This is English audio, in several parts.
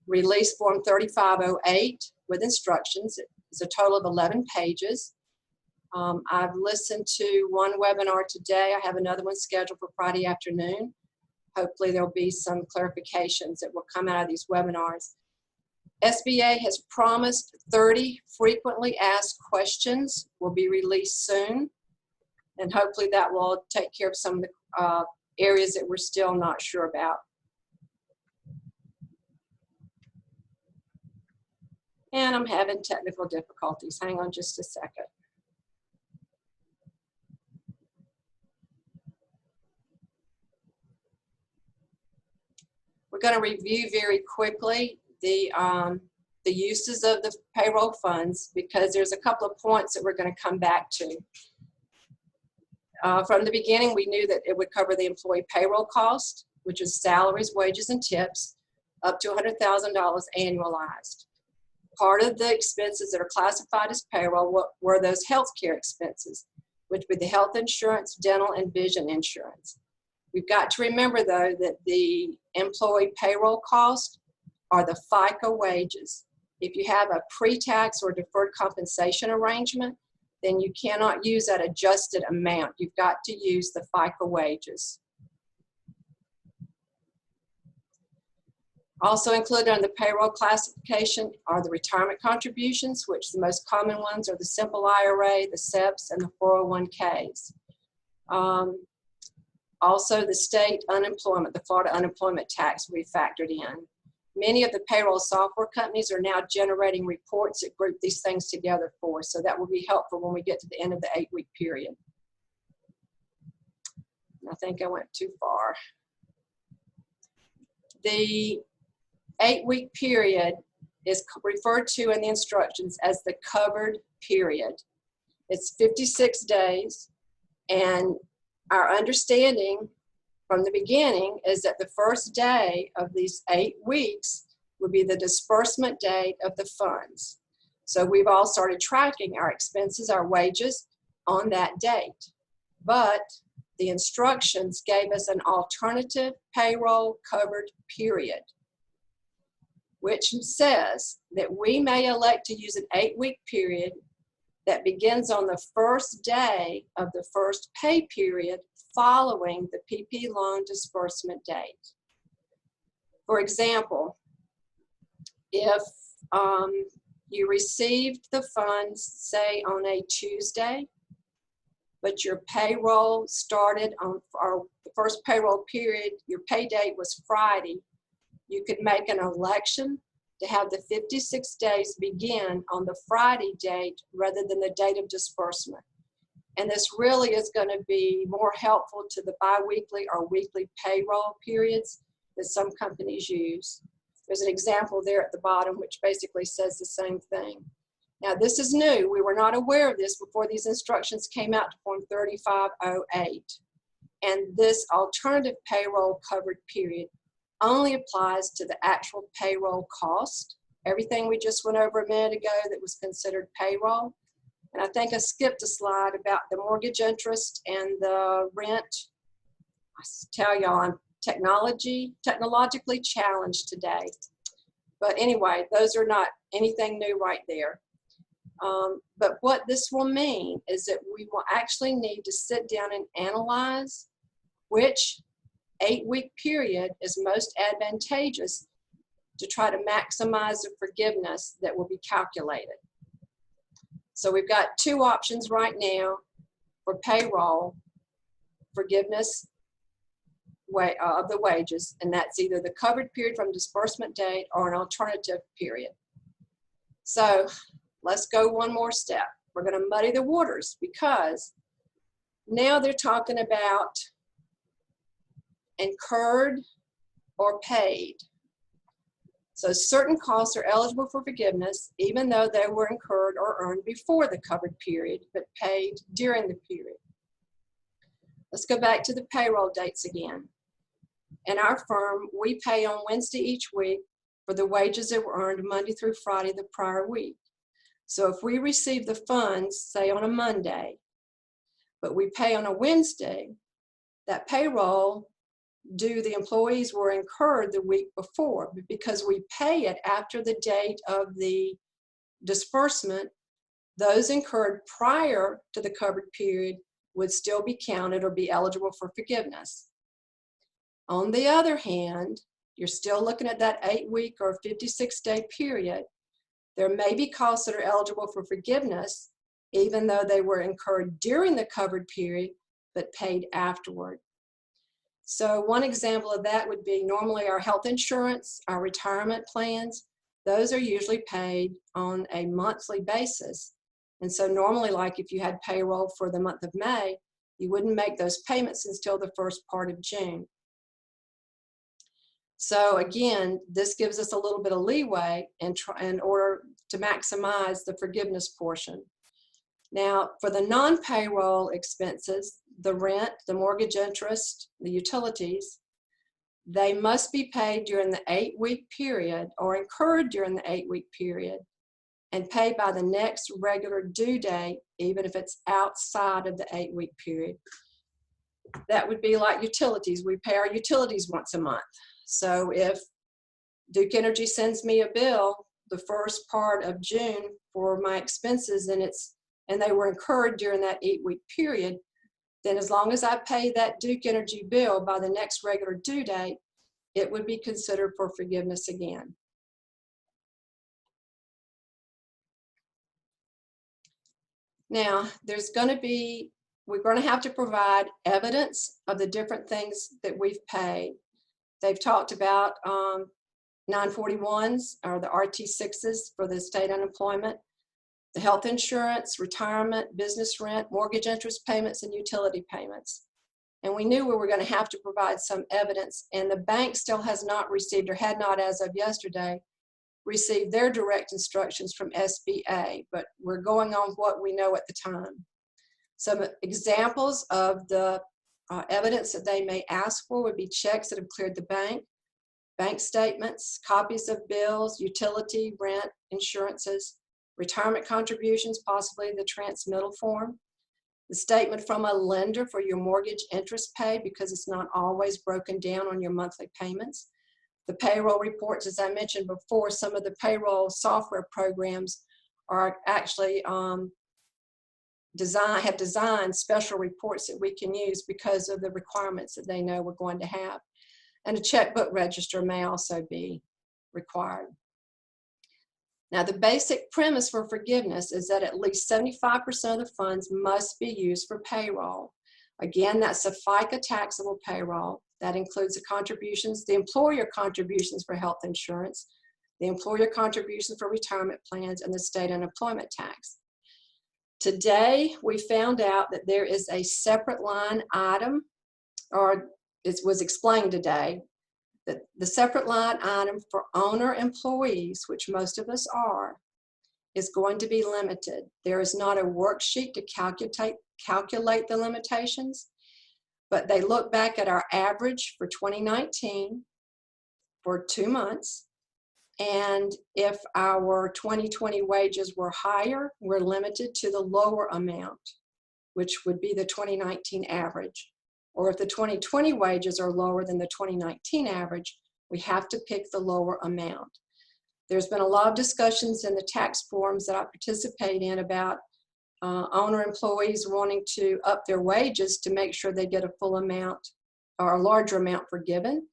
Release Form 3508 with instructions. It's a total of 11 pages. I've listened to one webinar today. I have another one scheduled for Friday afternoon. Hopefully there'll be some clarifications that will come out of these webinars. SBA has promised 30 frequently asked questions will be released soon, and hopefully that will take care of some of the areas that we're still not sure about. And I'm having technical difficulties. Hang on just a second. We're going to review very quickly the uses of the payroll funds, because there's a couple of points that we're going to come back to. From the beginning, we knew that it would cover the employee payroll cost, which is salaries, wages, and tips, up to $100,000 annualized. Part of the expenses that are classified as payroll were those healthcare expenses, which would be the health insurance, dental, and vision insurance. We've got to remember, though, that the employee payroll costs are the FICA wages. If you have a pre-tax or deferred compensation arrangement, then you cannot use that adjusted amount. You've got to use the FICA wages. Also included on the payroll classification are the retirement contributions, which the most common ones are the simple IRA, the SEPs, and the 401ks. Also, the state unemployment, the Florida unemployment tax will be factored in. Many of the payroll software companies are now generating reports that group these things together for us, so that will be helpful when we get to the end of the 8-week period. I think I went too far. The 8-week period is referred to in the instructions as the covered period. It's 56 days, and our understanding from the beginning is that the first day of these 8 weeks would be the disbursement date of the funds. So we've all started tracking our expenses, our wages, on that date. But the instructions gave us an alternative payroll covered period, which says that we may elect to use an 8-week period that begins on the first day of the first pay period following the PP loan disbursement date. For example, if you received the funds, say, on a Tuesday, but your payroll started on, or the first payroll period, your pay date was Friday, you could make an election to have the 56 days begin on the Friday date rather than the date of disbursement. And this really is going to be more helpful to the biweekly or weekly payroll periods that some companies use. There's an example there at the bottom which basically says the same thing. Now, this is new. We were not aware of this before these instructions came out to Form 3508. And this alternative payroll covered period only applies to the actual payroll cost, everything we just went over a minute ago that was considered payroll. And I think I skipped a slide about the mortgage interest and the rent. I tell y'all, I'm technologically challenged today. But anyway, those are not anything new right there. But what this will mean is that we will actually need to sit down and analyze which 8-week period is most advantageous to try to maximize the forgiveness that will be calculated. So we've got 2 options right now for payroll forgiveness of the wages, and that's either the covered period from disbursement date or an alternative period. So let's go one more step. We're going to muddy the waters, because now they're talking about incurred or paid. So certain costs are eligible for forgiveness even though they were incurred or earned before the covered period, but paid during the period. Let's go back to the payroll dates again. In our firm, we pay on Wednesday each week for the wages that were earned Monday through Friday the prior week. So if we receive the funds, say on a Monday, but we pay on a Wednesday, that payroll due the employees were incurred the week before. Because we pay it after the date of the disbursement, those incurred prior to the covered period would still be counted or be eligible for forgiveness. On the other hand, you're still looking at that 8-week or 56-day period. There may be costs that are eligible for forgiveness, even though they were incurred during the covered period, but paid afterward. So one example of that would be normally our health insurance, our retirement plans, those are usually paid on a monthly basis. And so normally, like if you had payroll for the month of May, you wouldn't make those payments until the first part of June. So again, this gives us a little bit of leeway in order to maximize the forgiveness portion. Now, for the non-payroll expenses, the rent, the mortgage interest, the utilities, they must be paid during the 8-week period or incurred during the 8-week period and paid by the next regular due date, even if it's outside of the 8-week period. That would be like utilities. We pay our utilities once a month. So if Duke Energy sends me a bill the first part of June for my expenses and they were incurred during that 8-week period, then as long as I pay that Duke Energy bill by the next regular due date, it would be considered for forgiveness again. Now, we're going to have to provide evidence of the different things that we've paid. They've talked about 941s or the RT6s for the state unemployment, the health insurance, retirement, business rent, mortgage interest payments, and utility payments. And we knew we were going to have to provide some evidence, and the bank still has not received, or had not as of yesterday, received their direct instructions from SBA, but we're going on what we know at the time. Some examples of the evidence that they may ask for would be checks that have cleared the bank statements, copies of bills, utility, rent, insurances, retirement contributions, possibly the transmittal form, the statement from a lender for your mortgage interest paid, because it's not always broken down on your monthly payments. The payroll reports, as I mentioned before, some of the payroll software programs are actually have designed special reports that we can use because of the requirements that they know we're going to have. And a checkbook register may also be required. Now, the basic premise for forgiveness is that at least 75% of the funds must be used for payroll. Again, that's the FICA taxable payroll. That includes the contributions, the employer contributions for health insurance, the employer contributions for retirement plans, and the state unemployment tax. Today, we found out that there is a separate line item, or it was explained today, that the separate line item for owner employees, which most of us are, is going to be limited. There is not a worksheet to calculate the limitations, but they look back at our average for 2019 for 2 months. And if our 2020 wages were higher, we're limited to the lower amount, which would be the 2019 average. Or if the 2020 wages are lower than the 2019 average, we have to pick the lower amount. There's been a lot of discussions in the tax forums that I participate in about owner employees wanting to up their wages to make sure they get a full amount or a larger amount forgiven.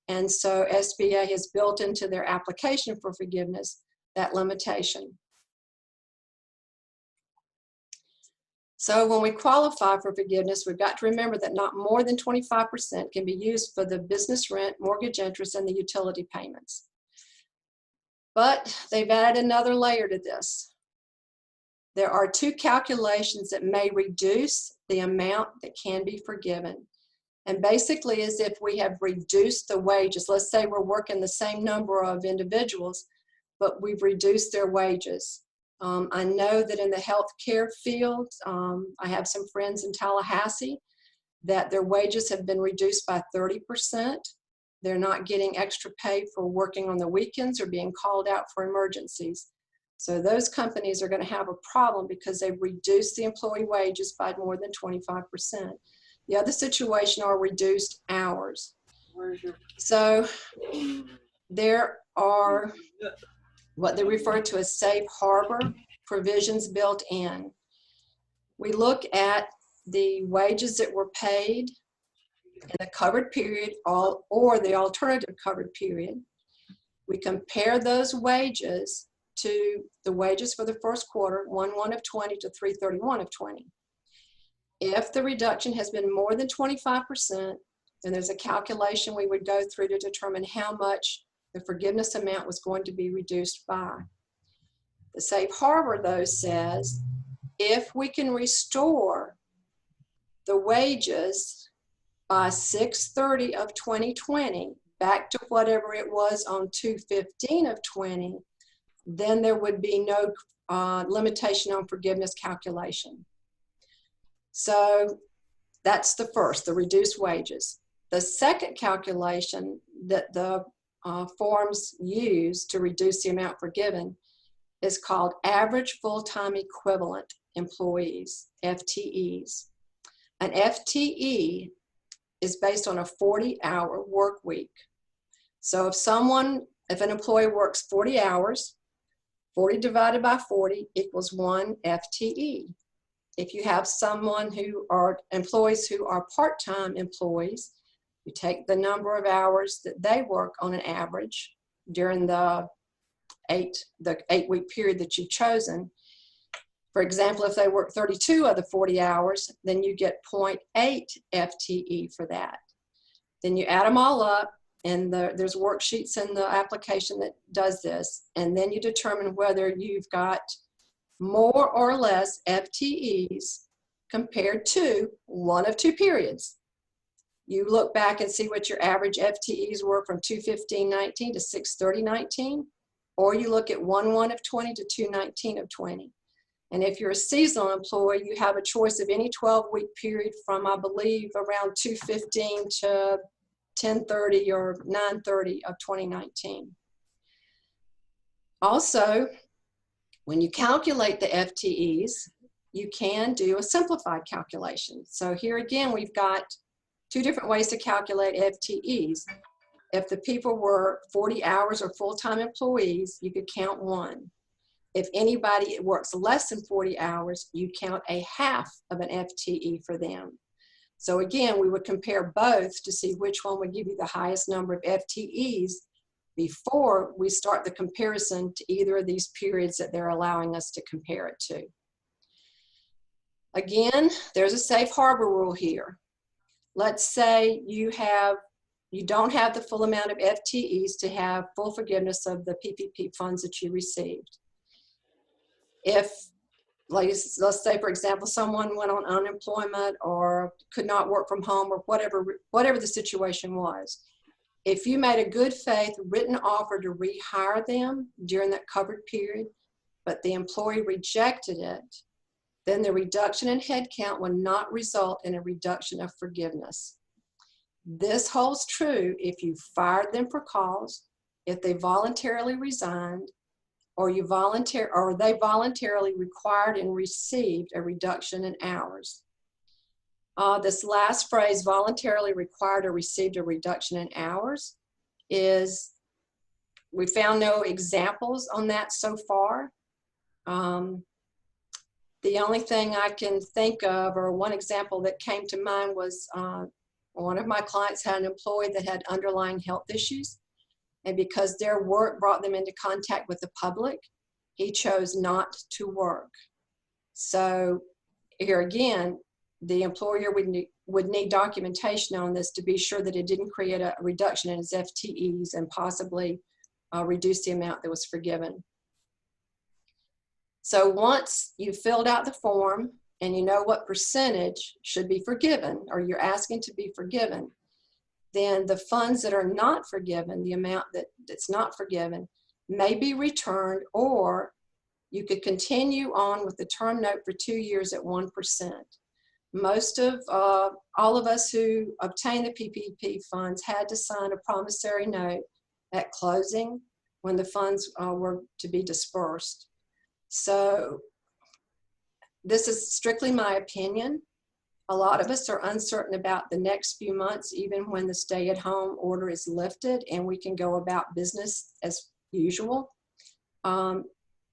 And so SBA has built into their application for forgiveness that limitation. So when we qualify for forgiveness, we've got to remember that not more than 25% can be used for the business rent, mortgage interest, and the utility payments. But they've added another layer to this. There are 2 calculations that may reduce the amount that can be forgiven. And basically, as if we have reduced the wages. Let's say we're working the same number of individuals, but we've reduced their wages. I know that in the healthcare field, I have some friends in Tallahassee that their wages have been reduced by 30%. They're not getting extra pay for working on the weekends or being called out for emergencies. So those companies are going to have a problem because they've reduced the employee wages by more than 25%. The other situation are reduced hours. So there are what they refer to as safe harbor provisions built in. We look at the wages that were paid in the covered period or the alternative covered period. We compare those wages to the wages for the first quarter, 1/1 of 20 to 3/31 of 20. If the reduction has been more than 25%, then there's a calculation we would go through to determine how much the forgiveness amount was going to be reduced by. The safe harbor, though, says if we can restore the wages by 6/30 of 2020 back to whatever it was on 2/15 of 20, then there would be no limitation on forgiveness calculation. So that's the first, the reduced wages. The second calculation that the forms use to reduce the amount forgiven is called average full-time equivalent employees, FTEs. An FTE is based on a 40-hour work week. So if an employee works 40 hours, 40 divided by 40 equals 1 FTE. If you have employees who are part-time employees, you take the number of hours that they work on an average during the eight-week period that you've chosen. For example, if they work 32 of the 40 hours, then you get 0.8 FTE for that. Then you add them all up, and there's worksheets in the application that does this, and then you determine whether you've got more or less FTEs compared to one of two periods. You look back and see what your average FTEs were from 2/15/19 to 6/30/19, or you look at 1/1 of 20 to 2/19 of 20. And if you're a seasonal employee, you have a choice of any 12-week period from, I believe, around 2/15 to 10/30 or 9/30 of 2019. Also, when you calculate the FTEs, you can do a simplified calculation. So here again, we've got two different ways to calculate FTEs. If the people were 40 hours or full-time employees, you could count 1. If anybody works less than 40 hours, you count a half of an FTE for them. So again, we would compare both to see which one would give you the highest number of FTEs before we start the comparison to either of these periods that they're allowing us to compare it to. Again, there's a safe harbor rule here. Let's say you don't have the full amount of FTEs to have full forgiveness of the PPP funds that you received. If, let's say, for example, someone went on unemployment or could not work from home or whatever the situation was, if you made a good faith written offer to rehire them during that covered period, but the employee rejected it, then the reduction in headcount will not result in a reduction of forgiveness. This holds true if you fired them for cause, if they voluntarily resigned, or they voluntarily required and received a reduction in hours. This last phrase, voluntarily required or received a reduction in hours, we found no examples on that so far. The only thing I can think of, or one example that came to mind, was one of my clients had an employee that had underlying health issues, and because their work brought them into contact with the public, he chose not to work. So here again, the employer would need documentation on this to be sure that it didn't create a reduction in his FTEs and possibly reduce the amount that was forgiven. So once you've filled out the form and you know what percentage should be forgiven, or you're asking to be forgiven, then the funds that are not forgiven, the amount that's not forgiven, may be returned, or you could continue on with the term note for 2 years at 1%. Most of, all of us who obtained the PPP funds had to sign a promissory note at closing when the funds were to be dispersed. So this is strictly my opinion. A lot of us are uncertain about the next few months, even when the stay-at-home order is lifted and we can go about business as usual.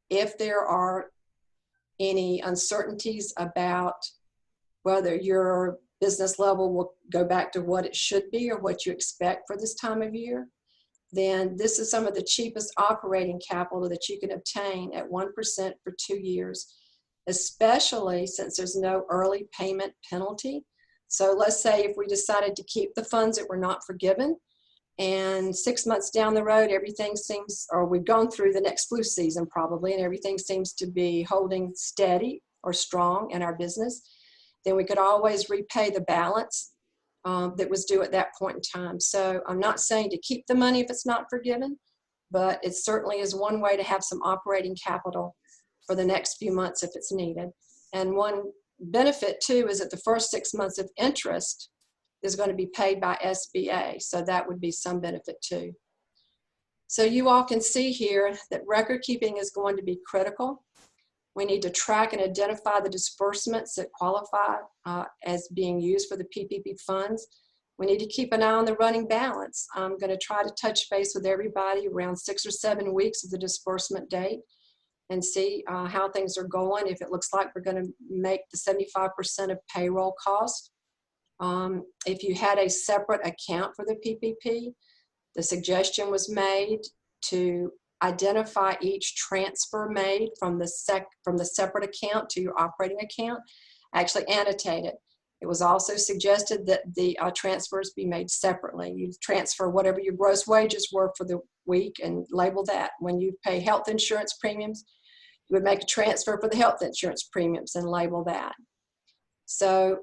If there are any uncertainties about whether your business level will go back to what it should be or what you expect for this time of year, then this is some of the cheapest operating capital that you can obtain at 1% for 2 years, especially since there's no early payment penalty. So let's say if we decided to keep the funds that were not forgiven, and 6 months down the road, everything seems, or we've gone through the next flu season probably, and everything seems to be holding steady or strong in our business, then we could always repay the balance that was due at that point in time. So I'm not saying to keep the money if it's not forgiven, but it certainly is one way to have some operating capital for the next few months if it's needed. And one benefit too is that the first 6 months of interest is going to be paid by SBA, so that would be some benefit too. So you all can see here that record keeping is going to be critical. We need to track and identify the disbursements that qualify as being used for the PPP funds. We need to keep an eye on the running balance. I'm going to try to touch base with everybody around 6 or 7 weeks of the disbursement date and see how things are going. If it looks like we're going to make the 75% of payroll cost. If you had a separate account for the PPP, the suggestion was made to identify each transfer made from the separate account to your operating account, actually annotate it. It was also suggested that the transfers be made separately. You transfer whatever your gross wages were for the week and label that. When you pay health insurance premiums, you would make a transfer for the health insurance premiums and label that. So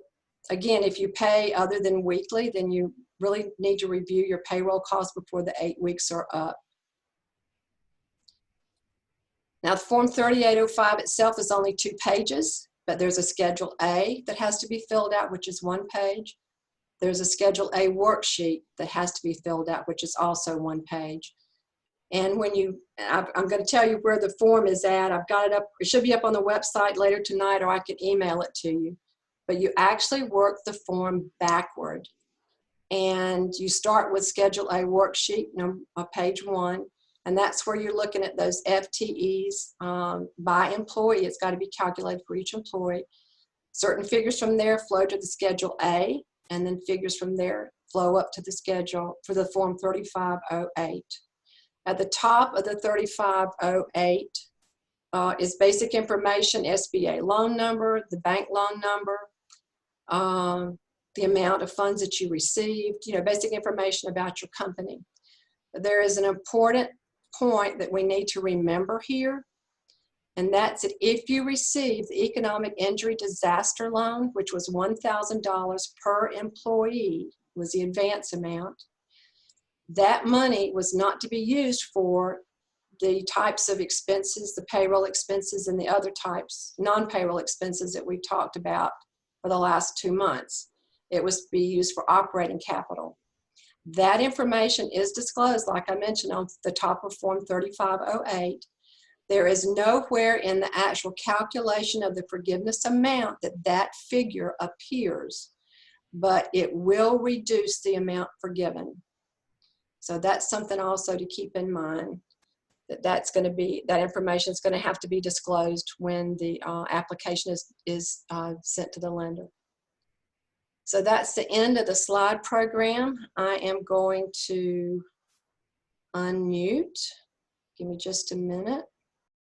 again, if you pay other than weekly, then you really need to review your payroll costs before the 8 weeks are up. Now, Form 3805 itself is only 2 pages, but there's a Schedule A that has to be filled out, which is 1 page. There's a Schedule A worksheet that has to be filled out, which is also 1 page. And when I'm going to tell you where the form is at. I've got it up. It should be up on the website later tonight, or I can email it to you. But you actually work the form backward. And you start with Schedule A worksheet, page 1. And that's where you're looking at those FTEs by employee. It's got to be calculated for each employee. Certain figures from there flow to the Schedule A, and then figures from there flow up to the schedule for the Form 3508. At the top of the 3508 is basic information, SBA loan number, the bank loan number, the amount of funds that you received, basic information about your company. There is an important point that we need to remember here, and that's that if you receive the economic injury disaster loan, which was $1,000 per employee, was the advance amount, that money was not to be used for the types of expenses, the payroll expenses and the other types, non-payroll expenses that we've talked about for the last 2 months. It was to be used for operating capital. That information is disclosed, like I mentioned, on the top of Form 3508. There is nowhere in the actual calculation of the forgiveness amount that figure appears, but it will reduce the amount forgiven. So that's something also to keep in mind, that information is going to have to be disclosed when the application is sent to the lender. So that's the end of the slide program. I am going to unmute. Give me just a minute.